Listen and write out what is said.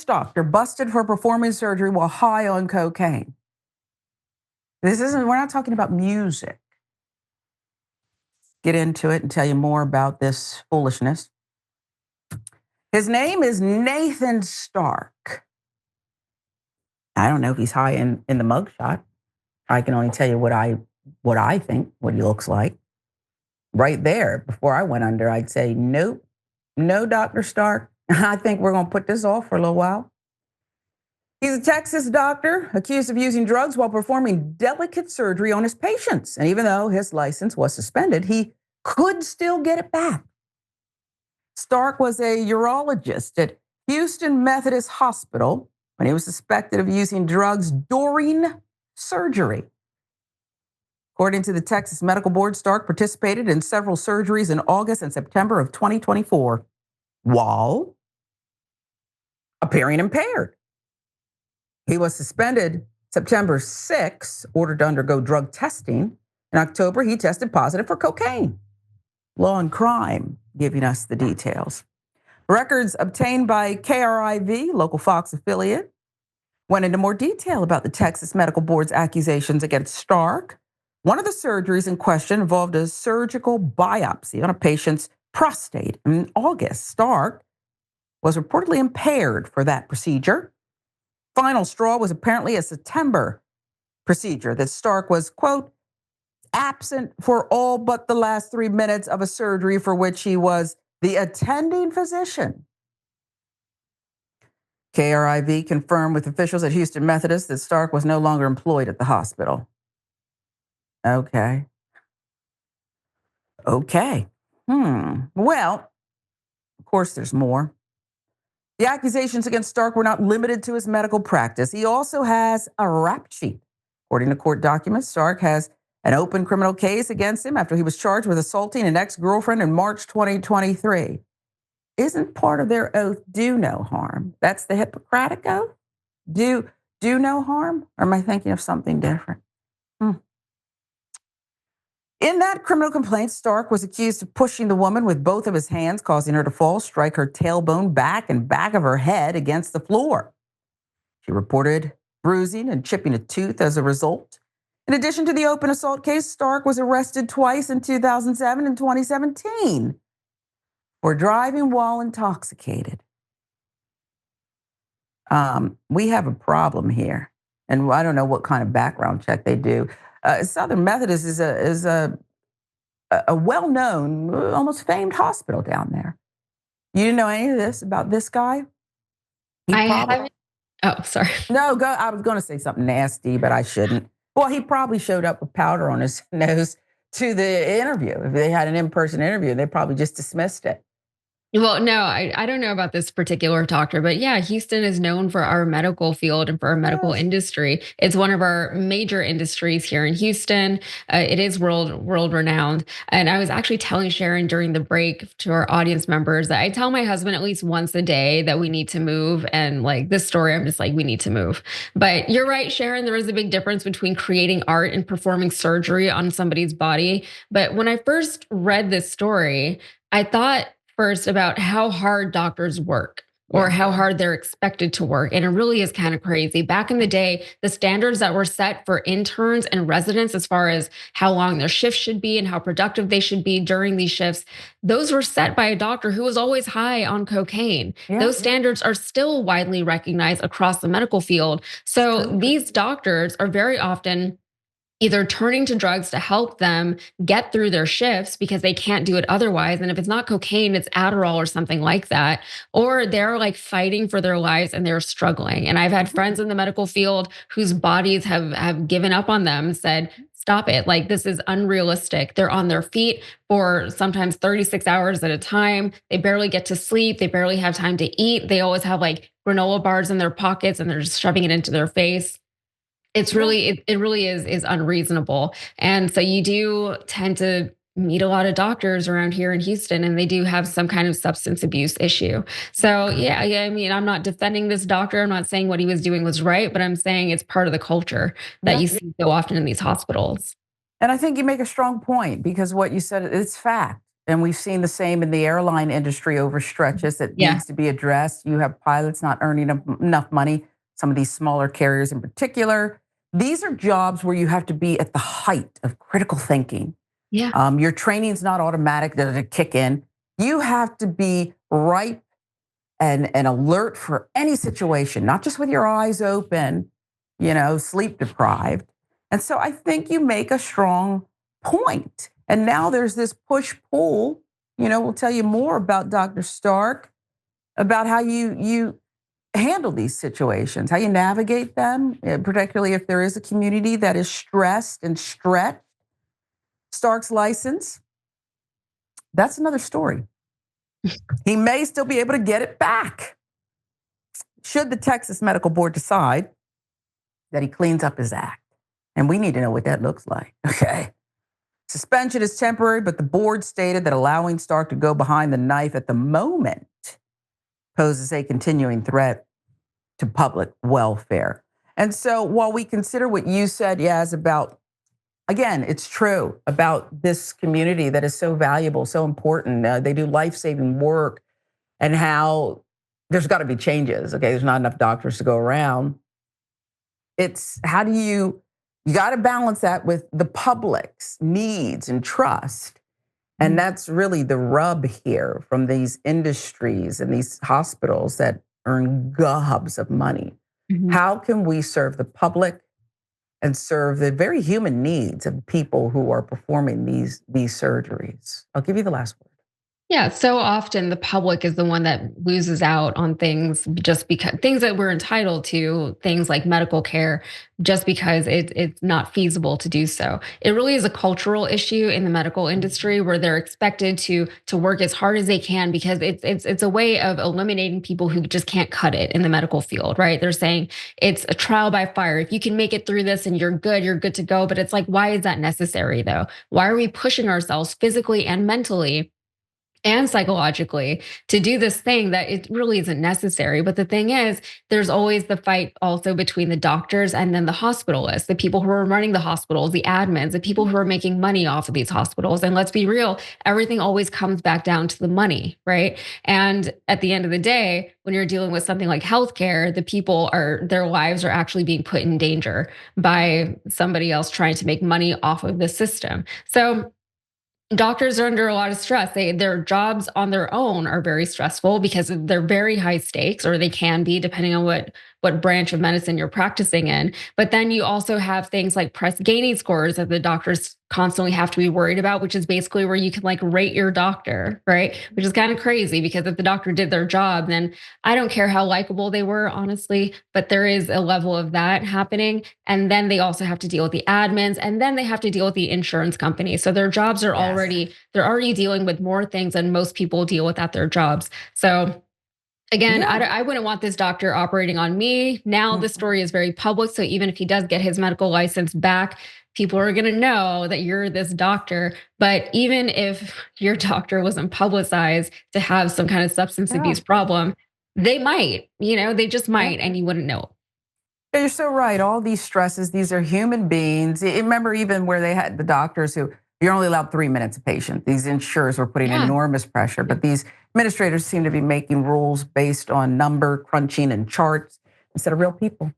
doctor busted for performing surgery while high on cocaine. We're not talking about music. Get into it and tell you more about this foolishness. His name is Nathan Starke. I don't know if he's high in the mugshot. I can only tell you what I think, what he looks like. Right there, before I went under, I'd say, nope, no, Dr. Starke. I think we're going to put this off for a little while. He's a Texas doctor accused of using drugs while performing delicate surgery on his patients. And even though his license was suspended, he could still get it back. Starke was a urologist at Houston Methodist Hospital when he was suspected of using drugs during surgery. According to the Texas Medical Board, Starke participated in several surgeries in August and September of 2024 while appearing impaired. He was suspended September 6, ordered to undergo drug testing. In October, he tested positive for cocaine. Law and Crime giving us the details. Records obtained by KRIV, local Fox affiliate, went into more detail about the Texas Medical Board's accusations against Starke. One of the surgeries in question involved a surgical biopsy on a patient's prostate. In August, Starke was reportedly impaired for that procedure. Final straw was apparently a September procedure that Starke was, quote, absent for all but the last 3 minutes of a surgery for which he was the attending physician. KRIV confirmed with officials at Houston Methodist that Starke was no longer employed at the hospital. Okay. Well, of course, there's more. The accusations against Starke were not limited to his medical practice. He also has a rap sheet. According to court documents, Starke has an open criminal case against him after he was charged with assaulting an ex-girlfriend in March 2023. Isn't part of their oath do no harm? That's the Hippocratic oath? Do no harm? Or am I thinking of something different? In that criminal complaint, Starke was accused of pushing the woman with both of his hands, causing her to fall, strike her tailbone back and back of her head against the floor. She reported bruising and chipping a tooth as a result. In addition to the open assault case, Starke was arrested twice in 2007 and 2017 for driving while intoxicated. We have a problem here, and I don't know what kind of background check they do. Southern Methodist is a well-known, almost famed hospital down there. You didn't know any of this about this guy? I haven't. Oh, sorry. No, go. I was going to say something nasty, but I shouldn't. Well, he probably showed up with powder on his nose to the interview. If they had an in-person interview, they probably just dismissed it. Well, no, I don't know about this particular doctor, but yeah, Houston is known for our medical field and for our medical industry. It's one of our major industries here in Houston. It is world renowned. And I was actually telling Sharon during the break to our audience members that I tell my husband at least once a day that we need to move. And like this story, I'm just like, we need to move. But you're right, Sharon, there is a big difference between creating art and performing surgery on somebody's body. But when I first read this story, I thought first about how hard doctors work or how hard they're expected to work. And it really is kind of crazy. Back in the day, the standards that were set for interns and residents as far as how long their shifts should be and how productive they should be during these shifts, those were set by a doctor who was always high on cocaine. Those standards are still widely recognized across the medical field. So these doctors are very often either turning to drugs to help them get through their shifts because they can't do it otherwise. And if it's not cocaine, it's Adderall or something like that. Or they're like fighting for their lives and they're struggling. And I've had friends in the medical field whose bodies have given up on them and said, stop it. Like, this is unrealistic. They're on their feet for sometimes 36 hours at a time. They barely get to sleep. They barely have time to eat. They always have like granola bars in their pockets and they're just shoving it into their face. It's really, it really is unreasonable. And so you do tend to meet a lot of doctors around here in Houston, and they do have some kind of substance abuse issue. So yeah, I mean, I'm not defending this doctor. I'm not saying what he was doing was right, but I'm saying it's part of the culture that you see so often in these hospitals. And I think you make a strong point because what you said, it's fact. And we've seen the same in the airline industry over stretches that Yeah. needs to be addressed. You have pilots not earning enough money, some of these smaller carriers in particular. These are jobs where you have to be at the height of critical thinking. Yeah. Your training's not automatic, does it kick in? You have to be ripe and alert for any situation, not just with your eyes open, sleep deprived. And so I think you make a strong point. And now there's this push pull. We'll tell you more about Dr. Starke, about how you handle these situations, how you navigate them, particularly if there is a community that is stressed and stretched. Starke's license, that's another story. He may still be able to get it back should the Texas Medical Board decide that he cleans up his act. And we need to know what that looks like, okay? Suspension is temporary, but the board stated that allowing Starke to go behind the knife at the moment poses a continuing threat to public welfare. And so while we consider what you said, Yaz, about, again, it's true about this community that is so valuable, so important. They do life-saving work, and how there's got to be changes. Okay, there's not enough doctors to go around. It's how do you got to balance that with the public's needs and trust. And that's really the rub here from these industries and these hospitals that earn gobs of money. Mhm. How can we serve the public and serve the very human needs of people who are performing these surgeries? I'll give you the last word. Yeah, so often the public is the one that loses out on things just because things that we're entitled to, things like medical care, just because it's not feasible to do so. It really is a cultural issue in the medical industry where they're expected to work as hard as they can because it's a way of eliminating people who just can't cut it in the medical field, right? They're saying it's a trial by fire. If you can make it through this and you're good to go. But it's like, why is that necessary though? Why are we pushing ourselves physically and mentally and psychologically to do this thing that it really isn't necessary? But the thing is, there's always the fight also between the doctors and then the hospitalists, the people who are running the hospitals, the admins, the people who are making money off of these hospitals. And let's be real, everything always comes back down to the money, right? And at the end of the day, when you're dealing with something like healthcare, the people are, their lives are actually being put in danger by somebody else trying to make money off of the system. So doctors are under a lot of stress. Their jobs on their own are very stressful because they're very high stakes, or they can be depending on what branch of medicine you're practicing in. But then you also have things like press gaining scores that the doctors constantly have to be worried about, which is basically where you can like rate your doctor, right? Which is kind of crazy because if the doctor did their job, then I don't care how likable they were, honestly, but there is a level of that happening. And then they also have to deal with the admins, and then they have to deal with the insurance company. So their jobs are Yes. they're already dealing with more things than most people deal with at their jobs. So again, Yeah. I wouldn't want this doctor operating on me. Now the story is very public. So even if he does get his medical license back, people are going to know that you're this doctor. But even if your doctor wasn't publicized to have some kind of substance Yeah. abuse problem, they might, they just might, and you wouldn't know. Yeah, you're so right. All these stresses, these are human beings. Remember even where they had the doctors who you're only allowed 3 minutes a patient. These insurers were putting Yeah. enormous pressure, but these administrators seem to be making rules based on number crunching and charts instead of real people.